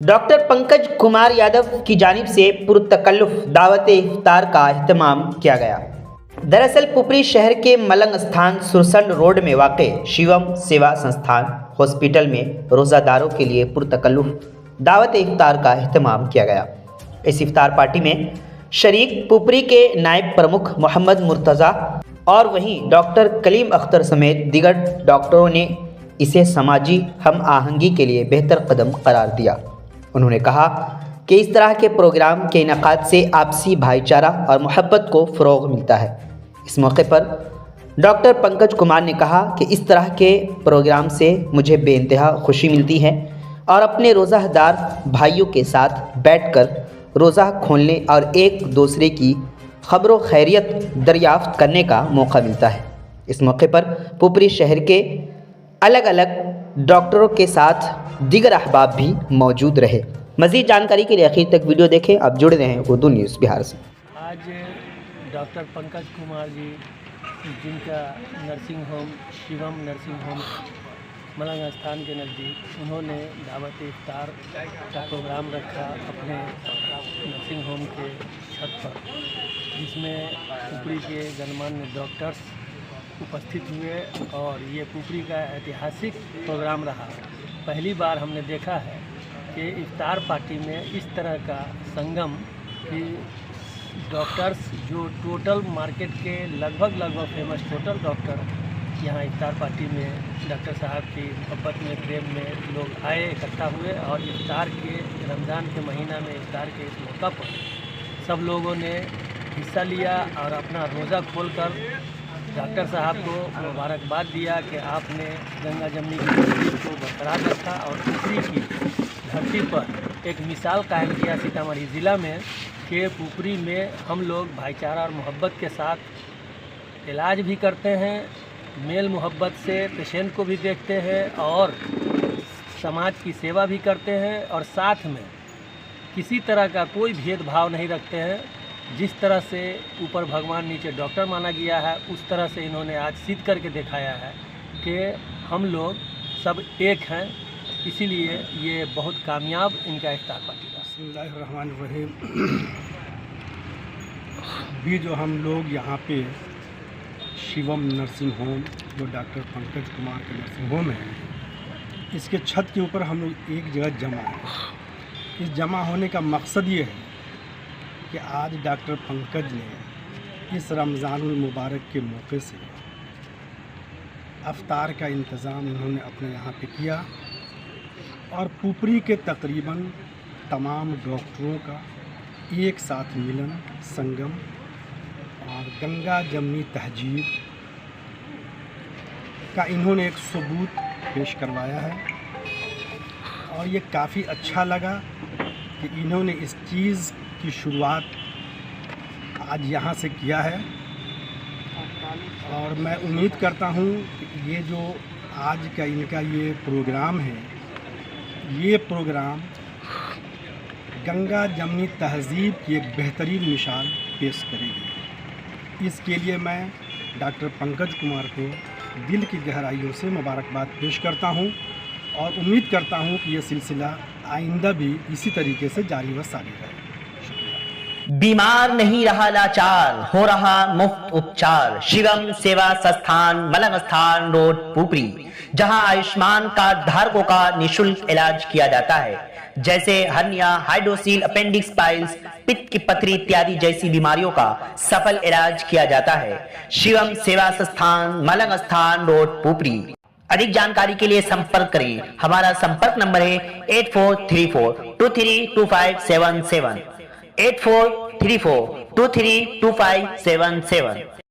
Doctor Pankaj Kumar Yadav की जानिब से पुरतकल्लुफ़ दावत-ए-इफ्तार का एहतमाम किया गया। दरअसल पुपरी शहर के मलंग स्थान सुरसंड रोड में वाक़े शिवम सेवा संस्थान हॉस्पिटल में रोज़ादारों के लिए पुरतकल्लुफ़ दावत-ए-इफ्तार का एहतमाम किया गया। इस इफ्तार पार्टी में शरीक पुपरी के नायब प्रमुख मोहम्मद मुर्तज़ा और वहीं डॉक्टर कलीम अख्तर समेत दीगर डॉक्टरों ने इसे समाजी हम आहंगी के लिए बेहतर कदम करार दिया। उन्होंने कहा कि इस तरह के प्रोग्राम के इनेकाद से आपसी भाईचारा और मोहब्बत को फ़रोग़ मिलता है। इस मौके पर डॉक्टर पंकज कुमार ने कहा कि इस तरह के प्रोग्राम से मुझे बेइंतहा खुशी मिलती है और अपने रोज़ादार भाइयों के साथ बैठकर रोज़ा खोलने और एक दूसरे की खबरों खैरियत दरियाफ़्त करने का मौका मिलता है। इस मौके पर पुपरी शहर के अलग अलग डॉक्टरों के साथ दीगर अहबाब भी मौजूद रहे। मज़ीद जानकारी के लिए आखिर तक वीडियो देखें। अब जुड़ रहे हैं उर्दू न्यूज़ बिहार से। आज डॉक्टर पंकज कुमार जी, जिनका nursing home Shivam nursing home मलंग स्थान के नज़दीक, उन्होंने दावत इफ्तार का प्रोग्राम रखा अपने नर्सिंग होम के छत पर, जिसमें पुपरी के गणमान्य डॉक्टर्स उपस्थित हुए और ये पुपरी का ऐतिहासिक प्रोग्राम रहा। पहली बार हमने देखा है कि इफ्तार पार्टी में इस तरह का संगम कि डॉक्टर्स जो टोटल मार्केट के लगभग फेमस टोटल डॉक्टर यहाँ इफ्तार पार्टी में डॉक्टर साहब की मोहब्बत में प्रेम में लोग आए, इकट्ठा हुए और इफ्तार के रमज़ान के महीना में इफ्तार के इस मौका पर सब लोगों ने हिस्सा लिया और अपना रोज़ा खोलकर डॉक्टर साहब को मुबारकबाद दिया कि आपने गंगा जमनी की तहजीब को बरकरार रखा और पुपरी की धरती पर एक मिसाल कायम किया सीतामढ़ी ज़िला में कि पुपरी में हम लोग भाईचारा और मोहब्बत के साथ इलाज भी करते हैं, मेल मोहब्बत से पेशेंट को भी देखते हैं और समाज की सेवा भी करते हैं और साथ में किसी तरह का कोई भेदभाव नहीं रखते हैं। जिस तरह से ऊपर भगवान नीचे डॉक्टर माना गया है, उस तरह से इन्होंने आज सिद्ध करके दिखाया है कि हम लोग सब एक हैं। इसीलिए ये बहुत कामयाब इनका इफ्तार पार्टी था। बिस्मिल्लाहिर्रहमानिर्रहीम। भी जो हम लोग यहाँ पे शिवम नर्सिंग होम, जो डॉक्टर पंकज कुमार का नर्सिंग होम है, इसके छत के ऊपर हम लोग एक जगह जमा है। इस जमा होने का मकसद ये है कि आज डॉक्टर पंकज ने इस रमज़ानुल मुबारक के मौके से अफ्तार का इंतज़ाम इन्होंने अपने यहाँ पे किया और पुपरी के तकरीबन तमाम डॉक्टरों का एक साथ मिलन संगम और गंगा जमनी तहजीब का इन्होंने एक सबूत पेश करवाया है और ये काफ़ी अच्छा लगा कि इन्होंने इस चीज़ की शुरुआत आज यहाँ से किया है और मैं उम्मीद करता हूँ कि ये जो आज का इनका ये प्रोग्राम है, ये प्रोग्राम गंगा जमनी तहज़ीब की एक बेहतरीन मिसाल पेश करेगी। इसके लिए मैं डॉक्टर पंकज कुमार को दिल की गहराइयों से मुबारकबाद पेश करता हूँ और उम्मीद करता हूँ कि ये सिलसिला आइंदा भी इसी तरीके से जारी व सारी रहे। बीमार नहीं रहा लाचार, हो रहा मुफ्त उपचार। शिवम सेवा संस्थान मलंग स्थान रोड पुपरी, जहां आयुष्मान कार्ड धारकों का निःशुल्क इलाज किया जाता है, जैसे हर्निया, हाइड्रोसील, अपेंडिक्स, पाइल्स, पित्त की पथरी इत्यादि जैसी बीमारियों का सफल इलाज किया जाता है। शिवम सेवा संस्थान मलंग स्थान रोड पुपरी। अधिक जानकारी के लिए संपर्क करें। हमारा संपर्क नंबर है 8434232577 8434232577।